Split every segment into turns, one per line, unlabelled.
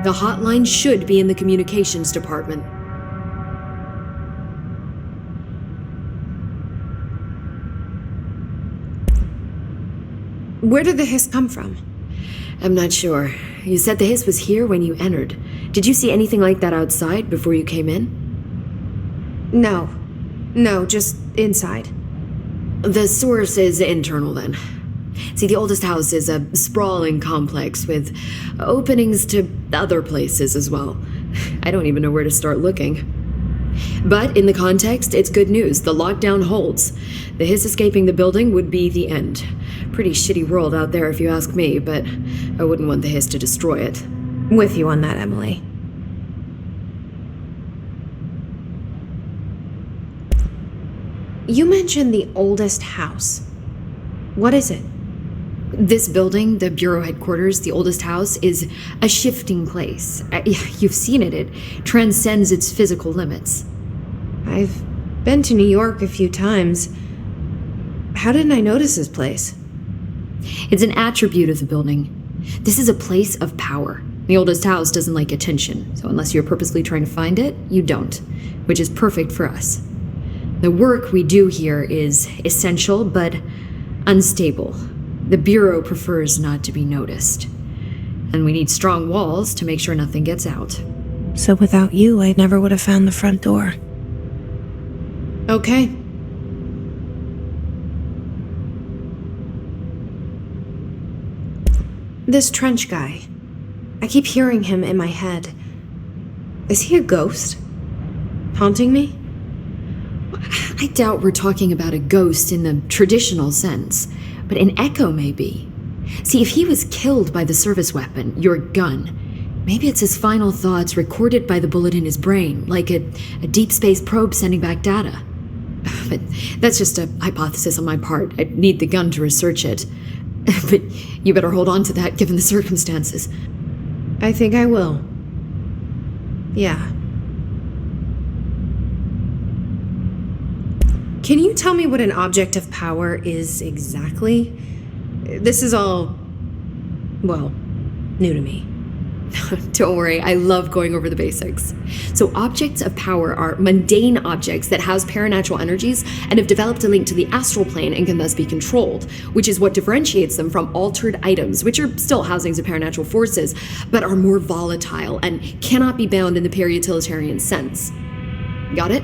The hotline should be in the communications department.
Where did the hiss come from?
I'm not sure. You said the hiss was here when you entered. Did you see anything like that outside before you came in?
No, just inside.
The source is internal then. See, the oldest house is a sprawling complex with openings to other places as well. I don't even know where to start looking. But in the context, it's good news. The lockdown holds. The hiss escaping the building would be the end. Pretty shitty world out there if you ask me, but I wouldn't want the hiss to destroy it.
With you on that, Emily. You mentioned the oldest house. What is it?
This building, the bureau headquarters, the oldest house, is a shifting place. You've seen it. It transcends its physical limits.
I've been to New York a few times. How didn't I notice this place?
It's an attribute of the building. This is a place of power. The oldest house doesn't like attention, so unless you're purposely trying to find it, you don't, which is perfect for us. The work we do here is essential, but unstable. The Bureau prefers not to be noticed. And we need strong walls to make sure nothing gets out.
So without you, I never would have found the front door. Okay. This Trench guy. I keep hearing him in my head. Is he a ghost? Haunting me?
I doubt we're talking about a ghost in the traditional sense, but an echo maybe. See, if he was killed by the service weapon, your gun, maybe it's his final thoughts recorded by the bullet in his brain, like a deep space probe sending back data. But that's just a hypothesis on my part. I'd need the gun to research it. But you better hold on to that given the circumstances.
I think I will. Yeah. Can you tell me what an object of power is exactly? This is all, well, new to me.
Don't worry, I love going over the basics. So objects of power are mundane objects that house paranatural energies and have developed a link to the astral plane and can thus be controlled, which is what differentiates them from altered items, which are still housings of paranatural forces, but are more volatile and cannot be bound in the para-utilitarian sense. Got it?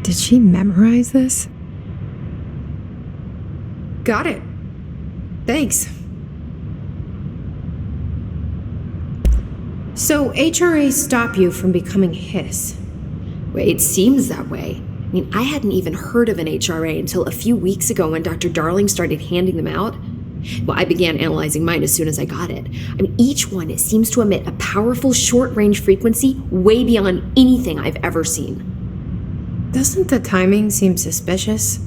Did she memorize this? Got it. Thanks. So HRAs stop you from becoming hiss?
Well, it seems that way. I mean, I hadn't even heard of an HRA until a few weeks ago when Dr. Darling started handing them out. Well, I began analyzing mine as soon as I got it. I mean, each one, it seems to emit a powerful short-range frequency way beyond anything I've ever seen.
Doesn't the timing seem suspicious?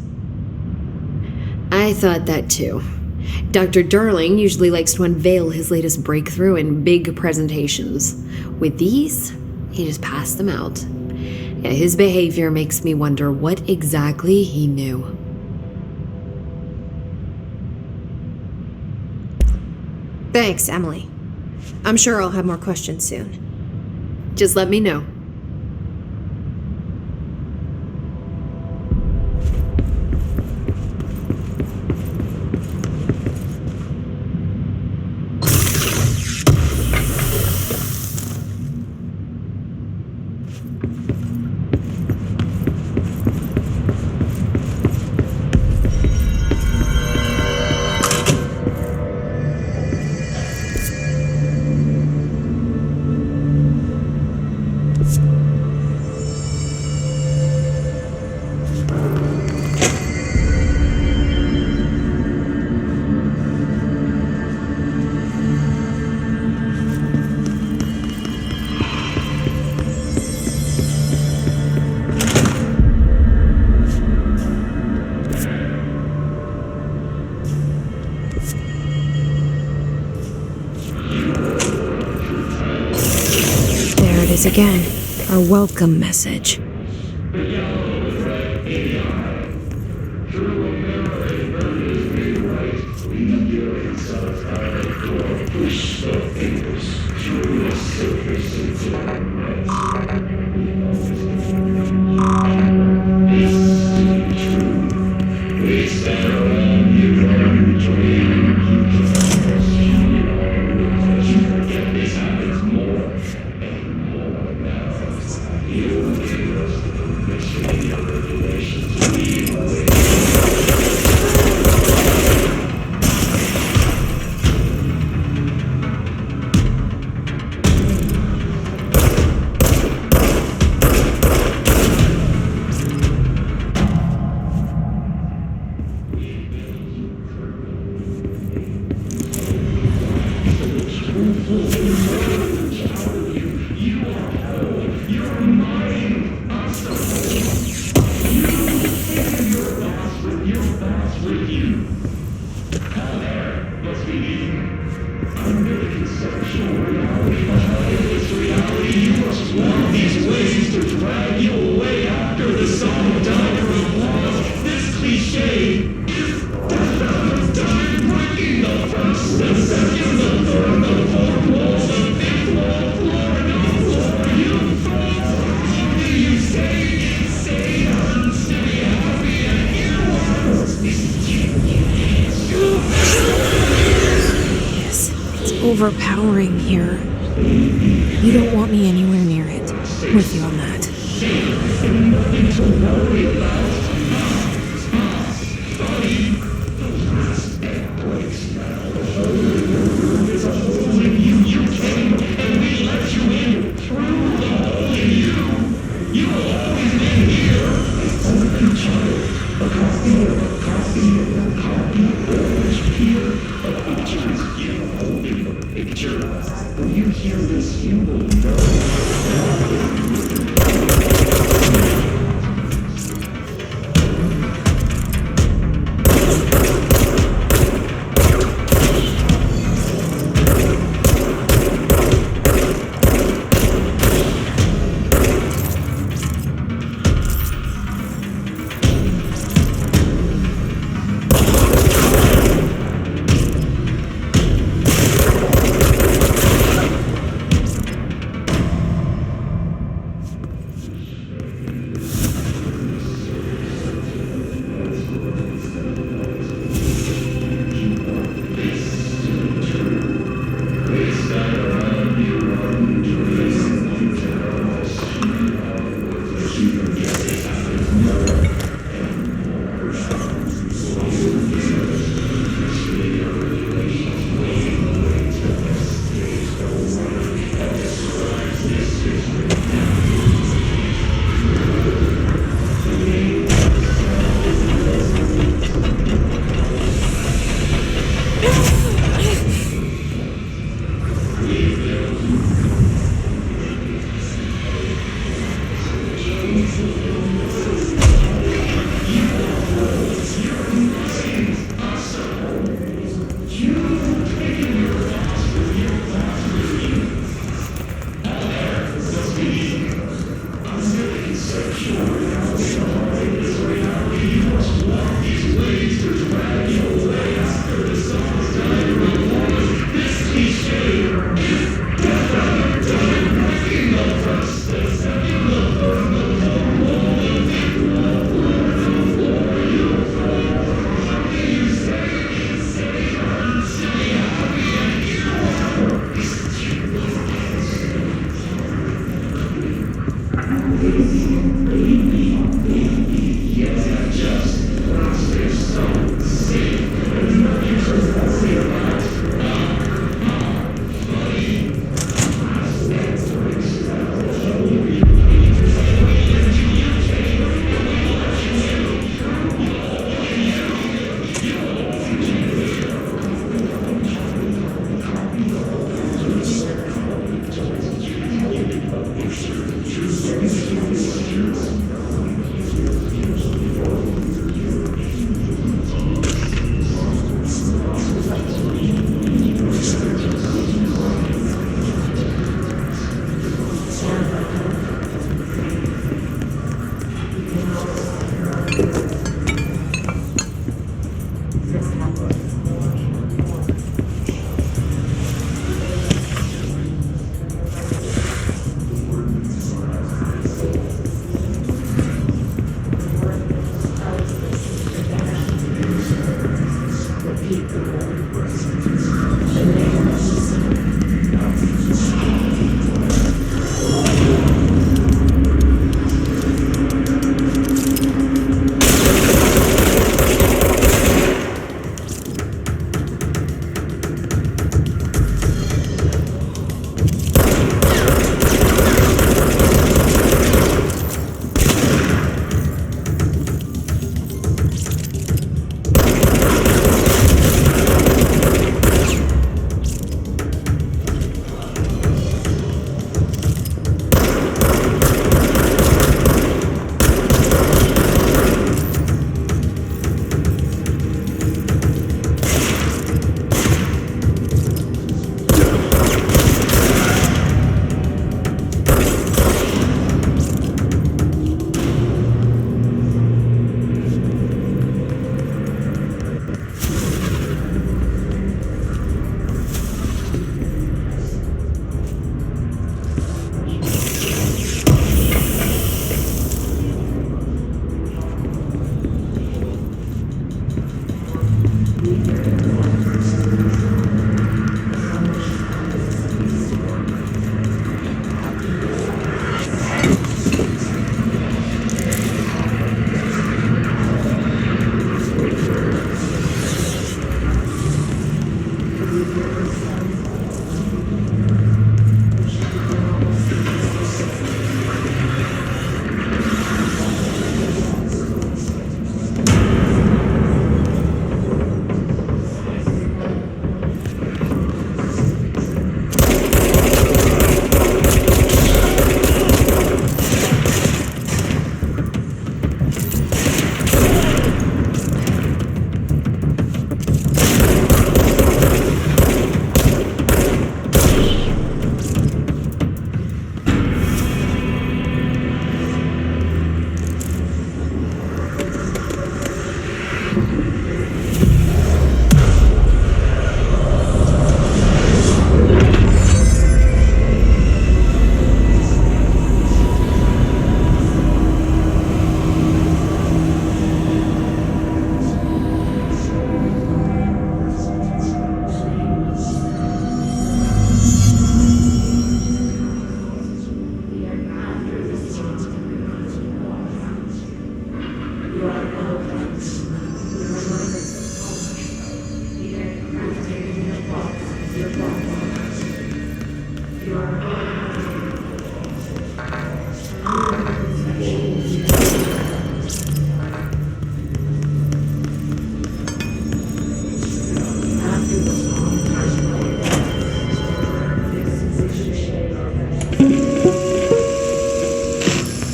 I thought that too. Dr. Darling usually likes to unveil his latest breakthrough in big presentations. With these, he just passed them out. Yeah, his behavior makes me wonder what exactly he knew.
Thanks, Emily. I'm sure I'll have more questions soon.
Just let me know.
Again, our welcome message. Overpowering here. You don't want me anywhere near it. With you on that.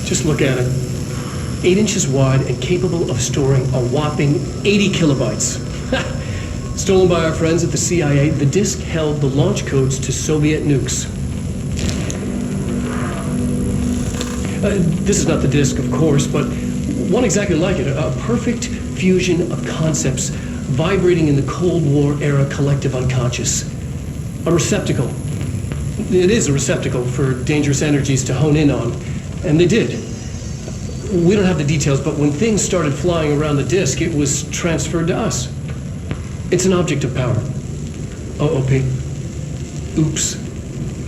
Just look at it. 8 inches wide and capable of storing a whopping 80 kilobytes. Stolen by our friends at the CIA, the disk held the launch codes to Soviet nukes. This is not the disk, of course, but one exactly like it. A perfect fusion of concepts vibrating in the Cold War era collective unconscious. A receptacle. It is a receptacle for dangerous energies to hone in on. And they did. We don't have the details, but when things started flying around the disk, it was transferred to us. It's an object of power. OP. Oops.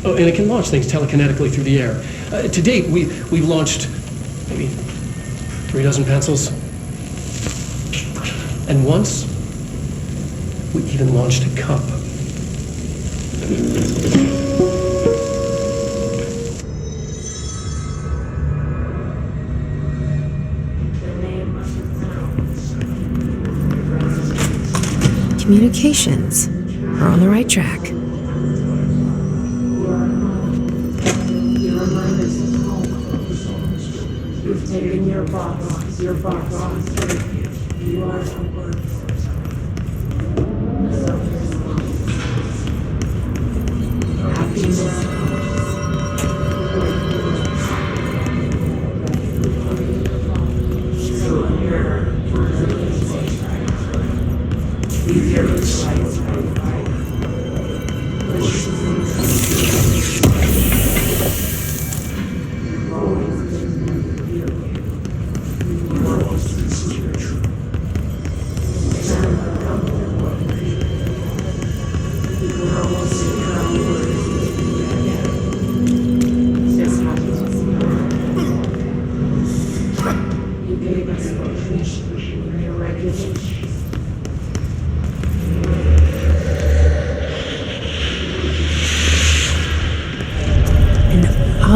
Oh, and it can launch things telekinetically through the air. To date, we've launched maybe 3 dozen pencils. And once, we even launched a cup.
Communications are on the right track.
You've taken your box. You are a word. Happiness.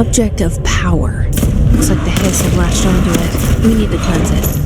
object of power. Looks like the hiss had latched onto it. We need to cleanse it.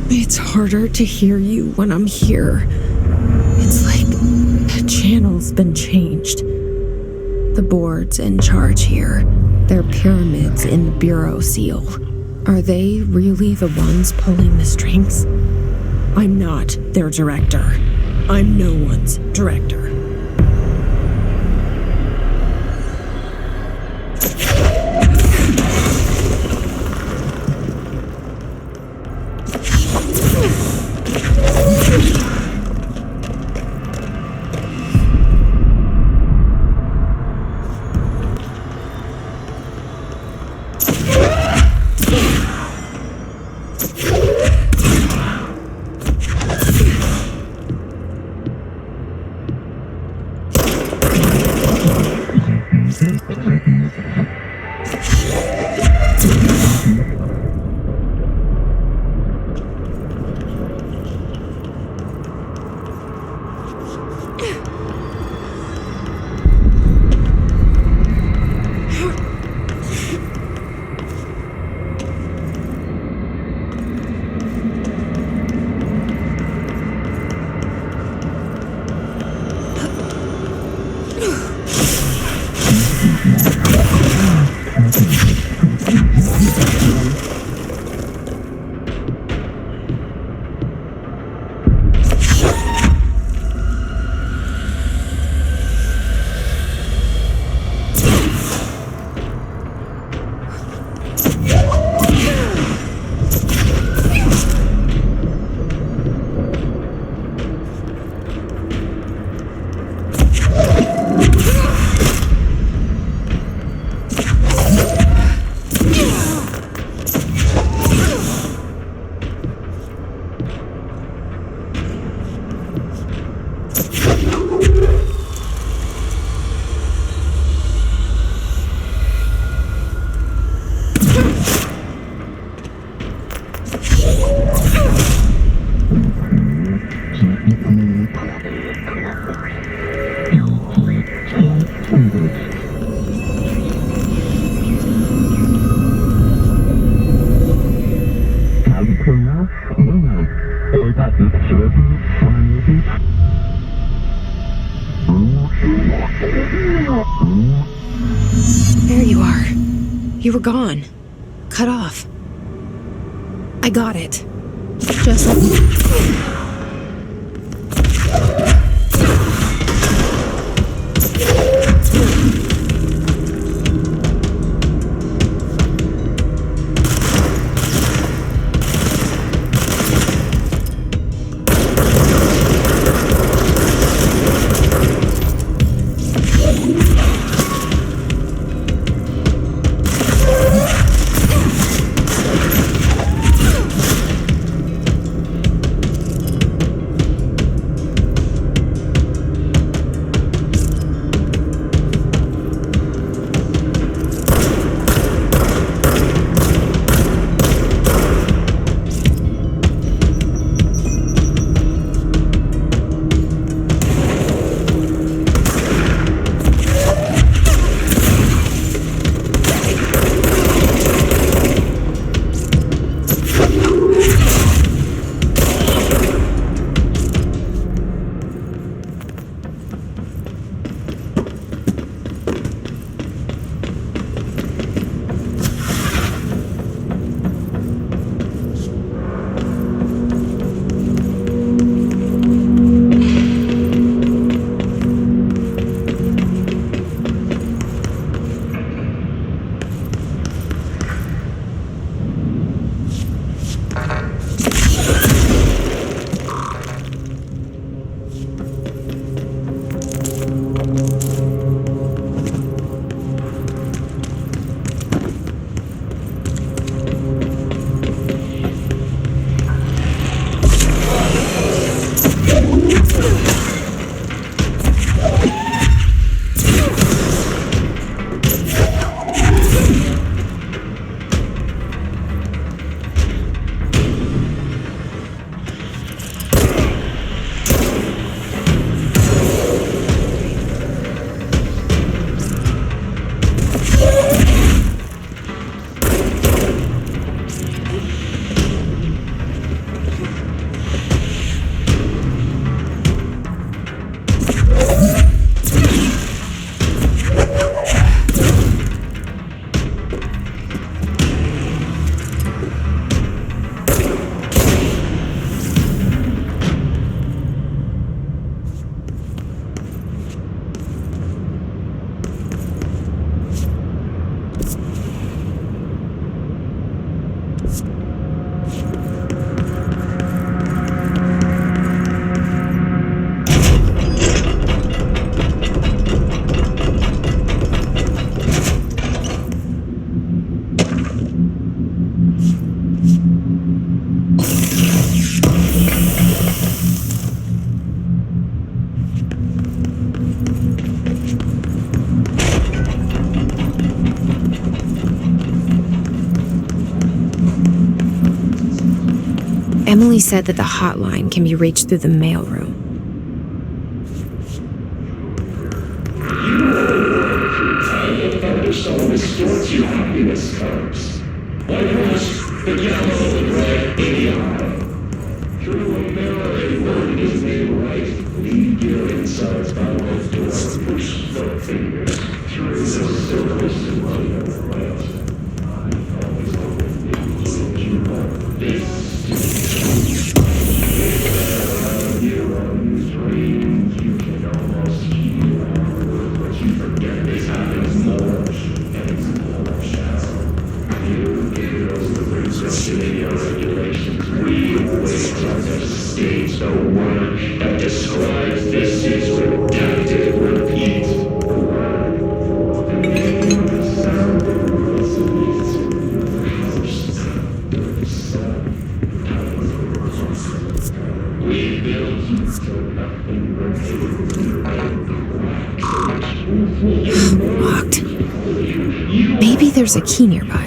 It's harder to hear you when I'm here. It's like the channel's been changed. The board's in charge here. They're pyramids in the bureau seal. Are they really the ones pulling the strings? I'm not their director. I'm no one's director. There you are. You were gone. Cut off. I got it. Just like... Emily said that the hotline can be reached through the mailroom.
Thunderstorm distorts your happiness curves. Like us, the yellow and red in the eye. Through a mirror, a word is made right. Lead your insides by both doors. Push the fingers through the surface of the right. Your own dreams, you can almost heal. But you forget this happens more, and it's more shallow. You give those the restriction in your regulations. We always try to stage the word that describes this is redacted, repeat. The name of the sound that resonates in the house. The sun. We built you so nothing
Locked. Maybe there's a key nearby.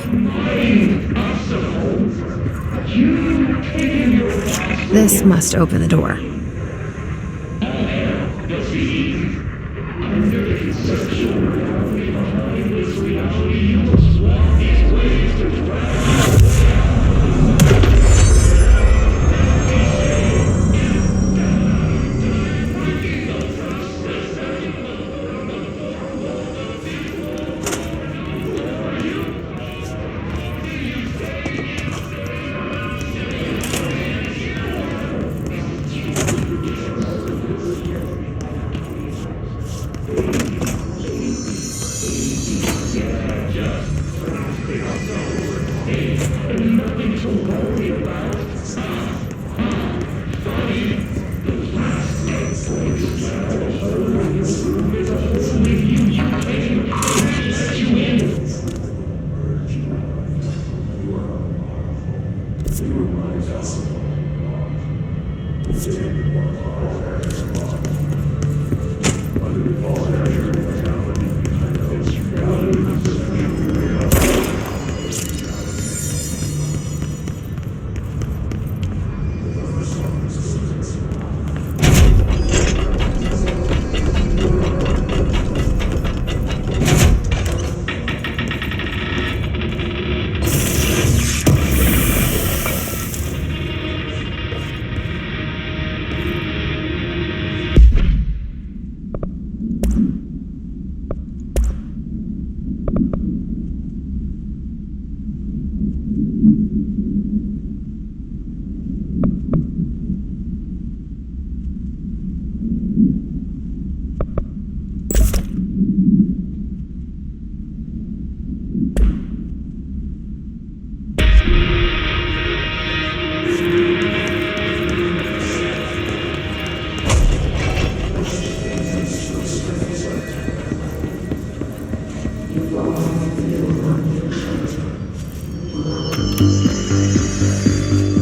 This must open the door.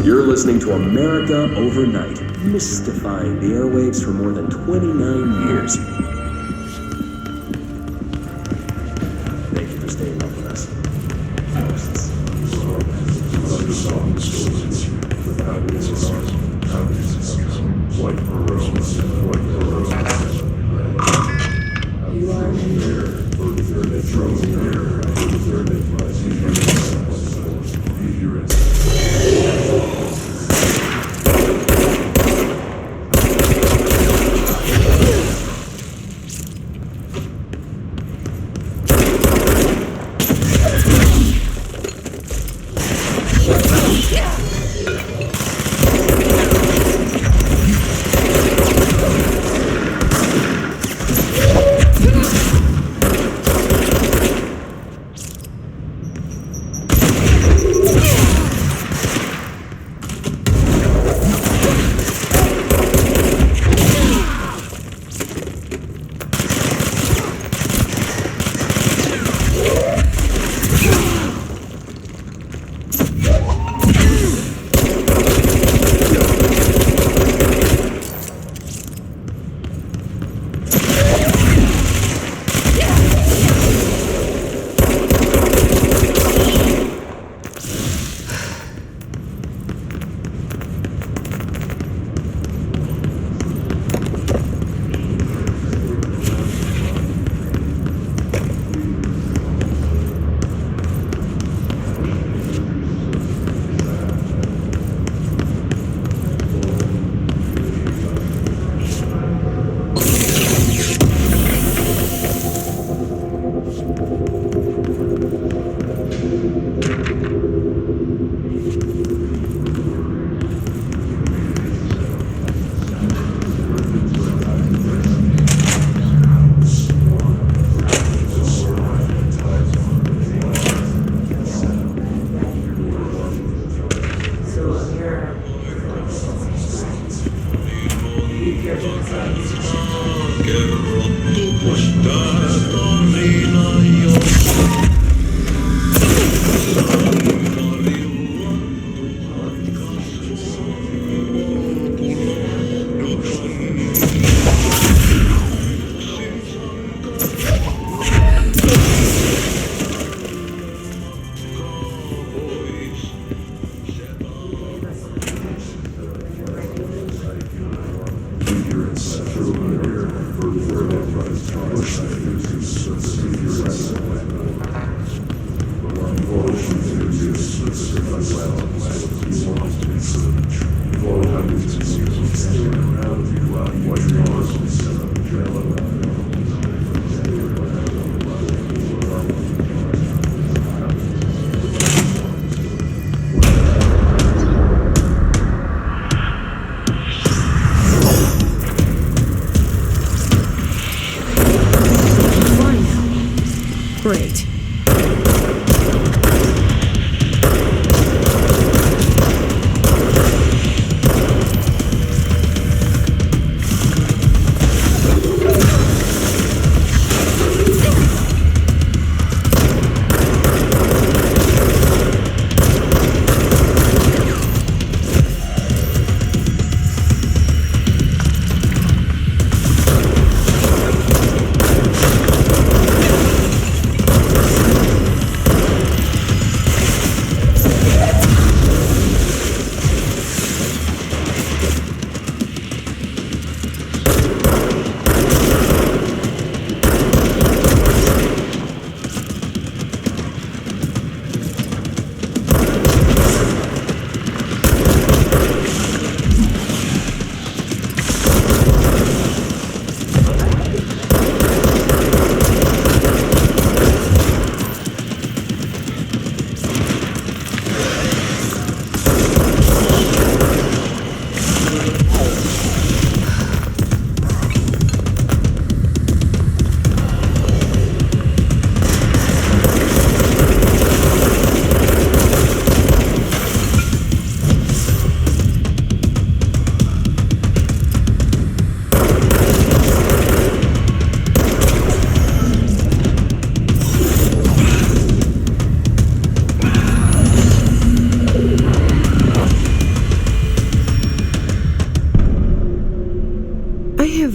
You're listening to America Overnight, mystifying the airwaves for more than 29 years. Thank you for staying up with us.
You are here.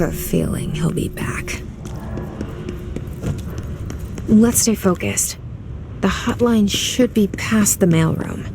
a feeling he'll be back. Let's stay focused. The hotline should be past the mailroom.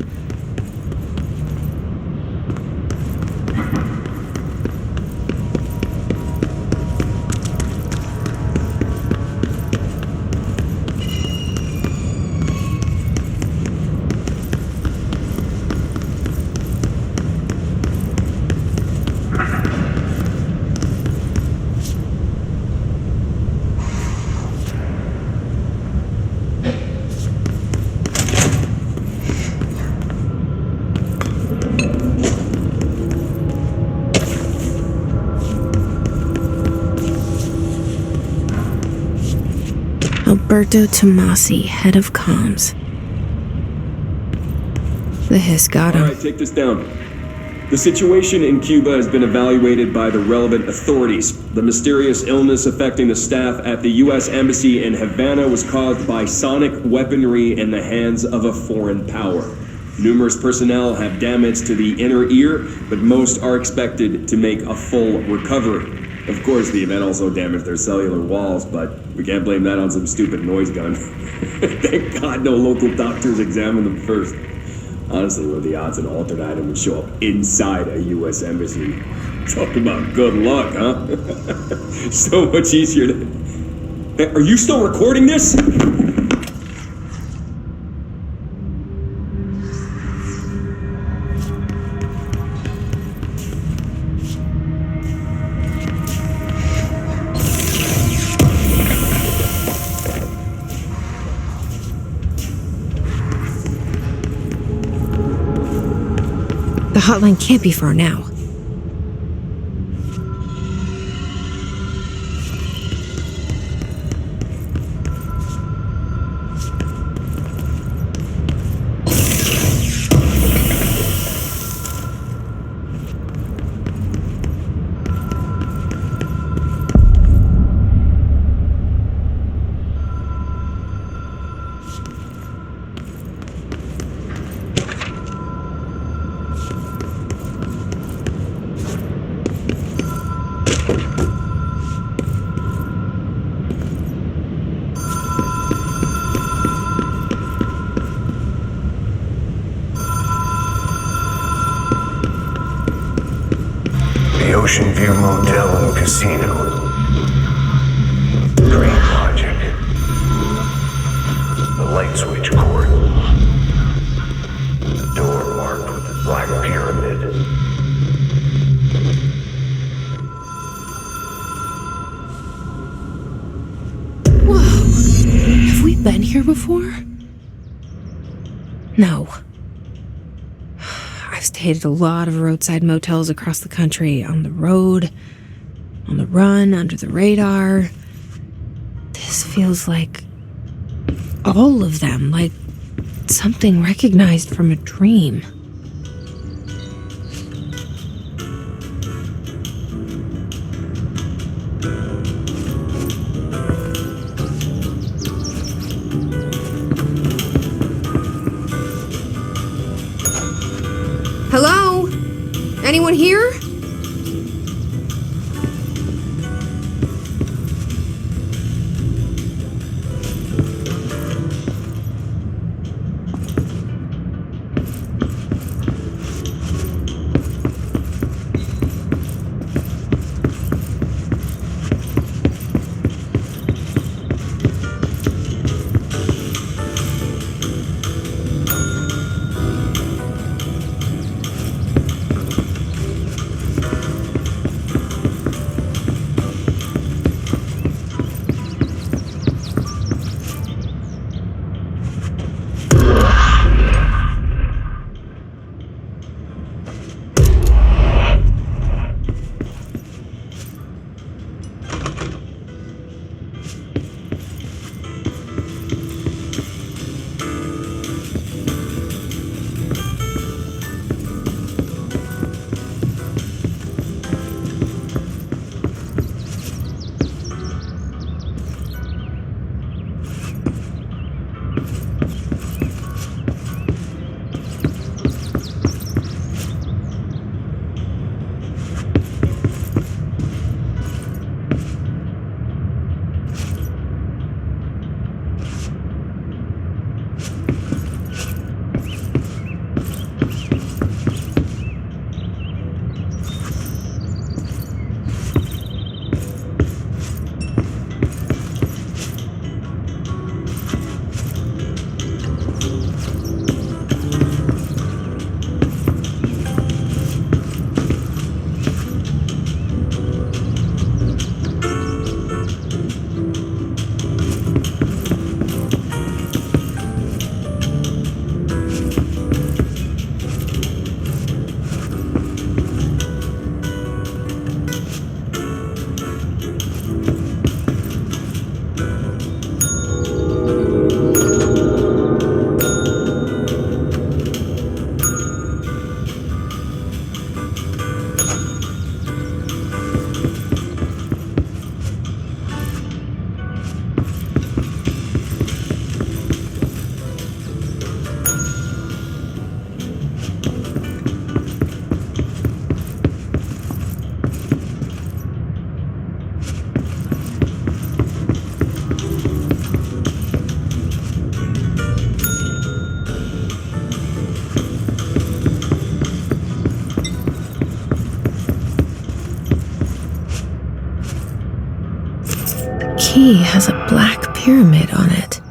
Alberto Tomasi, head of comms. The hiss got him.
All right, take this down. The situation in Cuba has been evaluated by the relevant authorities. The mysterious illness affecting the staff at the U.S. Embassy in Havana was caused by sonic weaponry in the hands of a foreign power. Numerous personnel have damage to the inner ear, but most are expected to make a full recovery. Of course, the event also damaged their cellular walls, but we can't blame that on some stupid noise gun. Thank God no local doctors examined them first. Honestly, what are the odds an altered item would show up inside a U.S. embassy? Talk about good luck, huh? So much easier to... Hey, are you still recording this?
The hotline can't be far now.
The Ocean View Motel and Casino. Dream Logic. The light switch cord. The door marked with the black pyramid.
Whoa! Have we been here before? No. I've stayed at a lot of roadside motels across the country, on the road, on the run, under the radar. This feels like all of them, like something recognized from a dream.
Hello? Anyone here?
key has a black pyramid on it.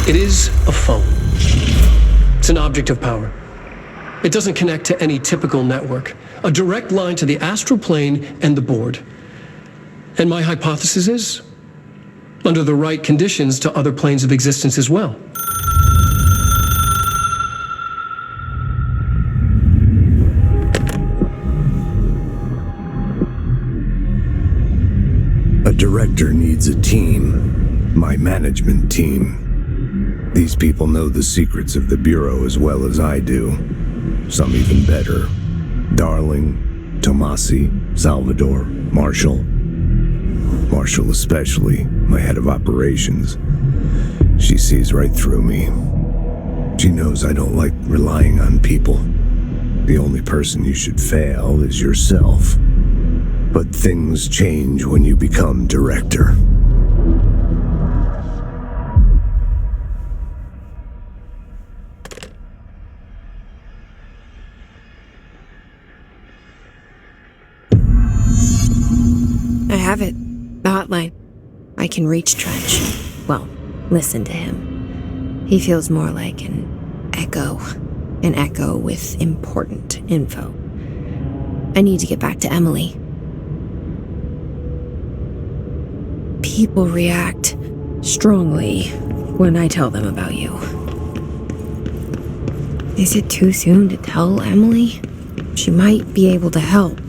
It is a phone. It's an object of power. It doesn't connect to any typical network. A direct line to the astral plane and the board. And my hypothesis is, under the right conditions, to other planes of existence as well.
A director needs a team, my management team. These people know the secrets of the Bureau as well as I do. Some even better. Darling, Tomasi, Salvador, Marshall. Marshall especially, my head of operations. She sees right through me. She knows I don't like relying on people. The only person you should fail is yourself. But things change when you become director.
I have it. The hotline. I can reach Trench. Well, listen to him. He feels more like an echo. An echo with important info. I need to get back to Emily. People react strongly when I tell them about you. Is it too soon to tell Emily? She might be able to help.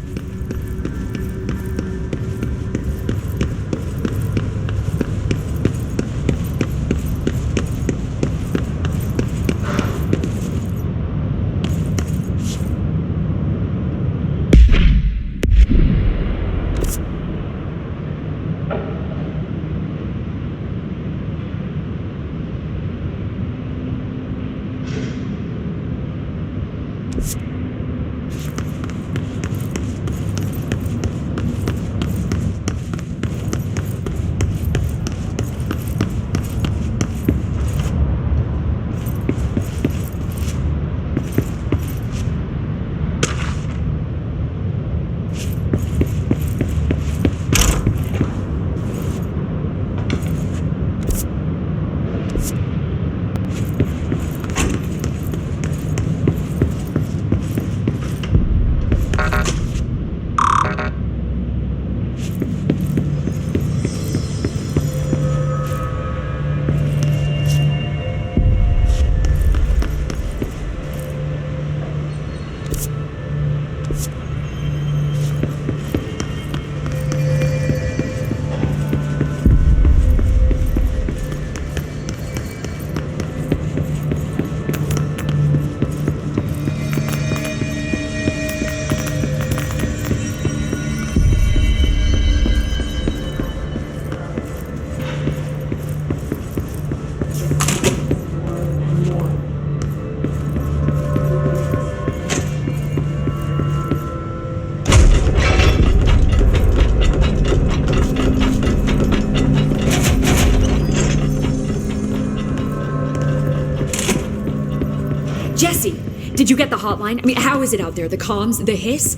Jesse, did you get the hotline? I mean, how is it out there? The comms, the hiss?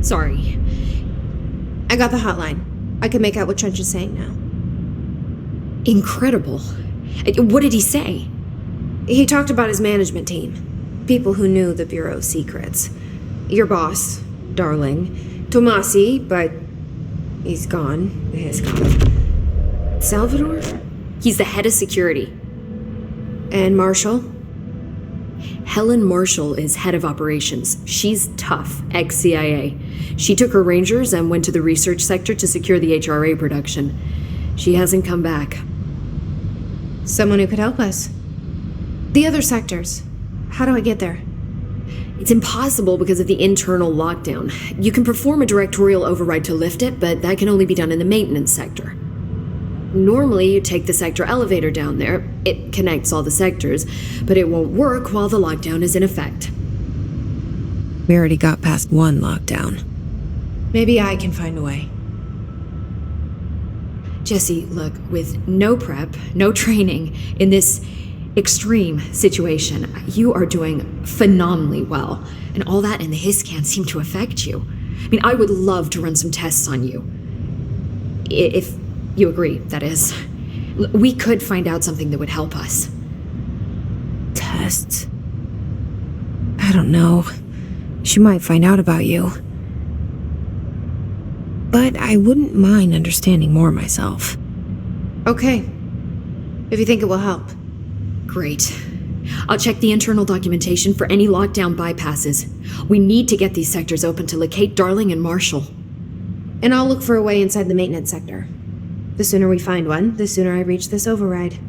Sorry.
I got the hotline. I can make out what Trench is saying now.
Incredible. What did he say?
He talked about his management team. People who knew the Bureau's secrets. Your boss, Darling. Tomasi, but he's gone. His gone. Salvador?
He's the head of security.
And Marshall?
Helen Marshall is head of operations. She's tough, ex-CIA. She took her Rangers and went to the research sector to secure the HRA production. She hasn't come back.
Someone who could help us. The other sectors. How do I get there?
It's impossible because of the internal lockdown. You can perform a directorial override to lift it, but that can only be done in the maintenance sector. Normally, you take the sector elevator down there. It connects all the sectors, but it won't work while the lockdown is in effect.
We already got past one lockdown.
Maybe I can find a way.
Jesse, look, with no prep, no training, in this extreme situation, you are doing phenomenally well. And all that and the hiss can't seem to affect you. I mean, I would love to run some tests on you. If you agree, that is. We could find out something that would help us.
Tests? I don't know. She might find out about you. But I wouldn't mind understanding more myself.
Okay. If you think it will help.
Great. I'll check the internal documentation for any lockdown bypasses. We need to get these sectors open to locate Darling and Marshall.
And I'll look for a way inside the maintenance sector. The sooner we find one, the sooner I reach this override.